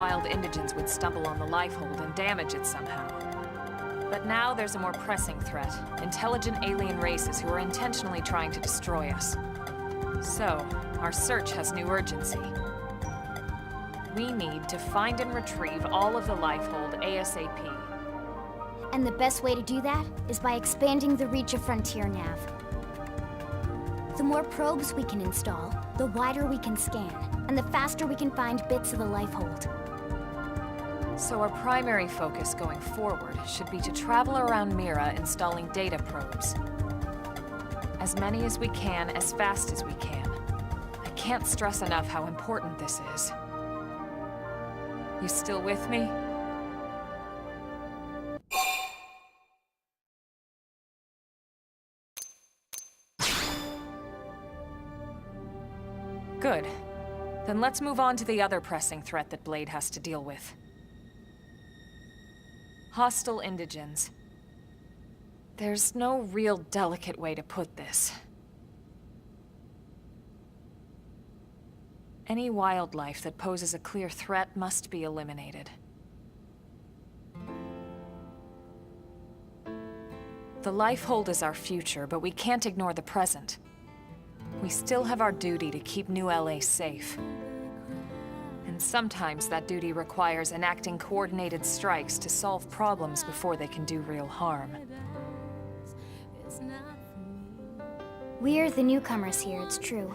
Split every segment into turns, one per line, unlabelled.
wild indigents would stumble on the lifehold and damage it somehow. But now there's a more pressing threat. Intelligent alien races who are intentionally trying to destroy us. So, our search has new urgency. We need to find and retrieve all of the lifehold ASAP.
And the best way to do that is by expanding the reach of Frontier Nav. The more probes we can install, the wider we can scan, and the faster we can find bits of the lifehold.
So our primary focus going forward should be to travel around Mira installing data probes. As many as we can, as fast as we can. I can't stress enough how important this is. You still with me? Good. Then let's move on to the other pressing threat that Blade has to deal with. Hostile indigens. There's no real delicate way to put this. Any wildlife that poses a clear threat must be eliminated. The lifehold is our future, but we can't ignore the present. We still have our duty to keep New LA safe. And sometimes that duty requires enacting coordinated strikes to solve problems before they can do real harm.
We're the newcomers here, it's true.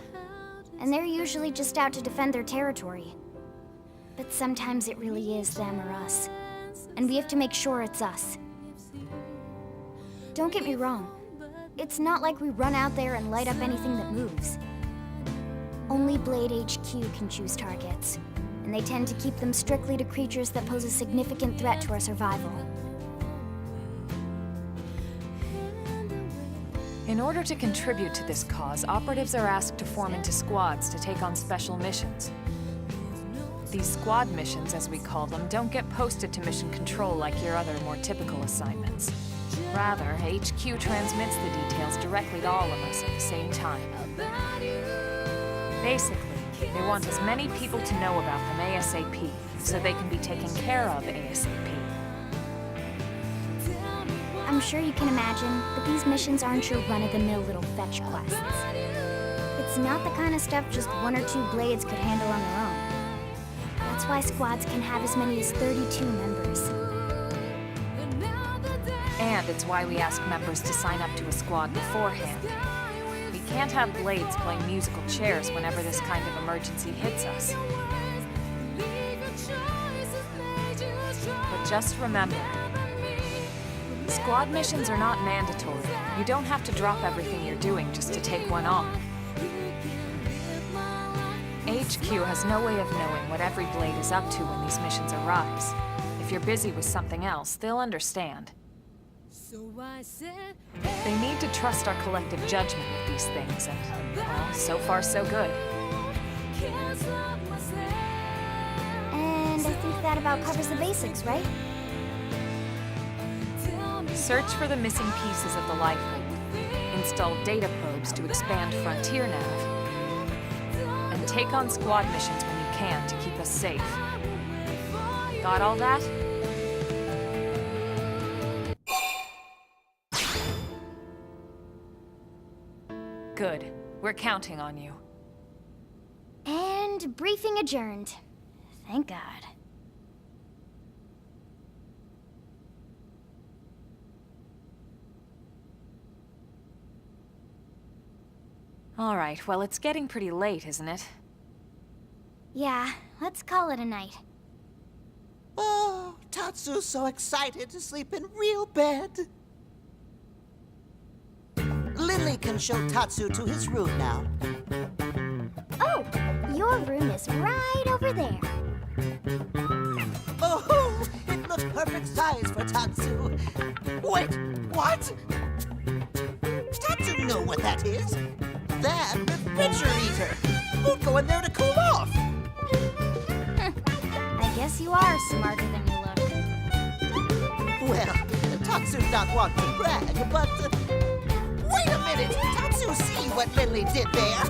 And they're usually just out to defend their territory. But sometimes it really is them or us. And we have to make sure it's us. Don't get me wrong. It's not like we run out there and light up anything that moves. Only Blade HQ can choose targets, and they tend to keep them strictly to creatures that pose a significant threat to our survival.
In order to contribute to this cause, operatives are asked to form into squads to take on special missions. These squad missions, as we call them, don't get posted to mission control like your other, more typical assignments. Rather, HQ transmits the details directly to all of us at the same time. Basically, they want as many people to know about them ASAP, so they can be taken care of ASAP.
I'm sure you can imagine, but these missions aren't your run-of-the-mill little fetch quests. It's not the kind of stuff just one or two Blades could handle on their own. That's why squads can have as many as 32 members.
And it's why we ask members to sign up to a squad beforehand. We can't have Blades playing musical chairs whenever this kind of emergency hits us. But just remember, squad missions are not mandatory. You don't have to drop everything you're doing just to take one on. HQ has no way of knowing what every Blade is up to when these missions arise. If you're busy with something else, they'll understand. They need to trust our collective judgment with these things, and, well, so far so good.
And I think that about covers the basics, right?
Search for the missing pieces of the lifehold, install data probes to expand Frontier Nav, and take on squad missions when you can to keep us safe. Got all that? Good. We're counting on you.
And briefing adjourned. Thank God.
All right, well, it's getting pretty late, isn't it?
Yeah, let's call it a night.
Oh, Tatsu's so excited to sleep in real bed. Lily can show Tatsu to his room now.
Oh, your room is right over there.
Oh, it looks perfect size for Tatsu. Wait, what? Tatsu know what that is. That refrigerator. We'll go in there to cool off.
I guess you are smarter than you look.
Well, Tatsu's not one to brag, but... wait a minute! Tatsu see what Lily did there?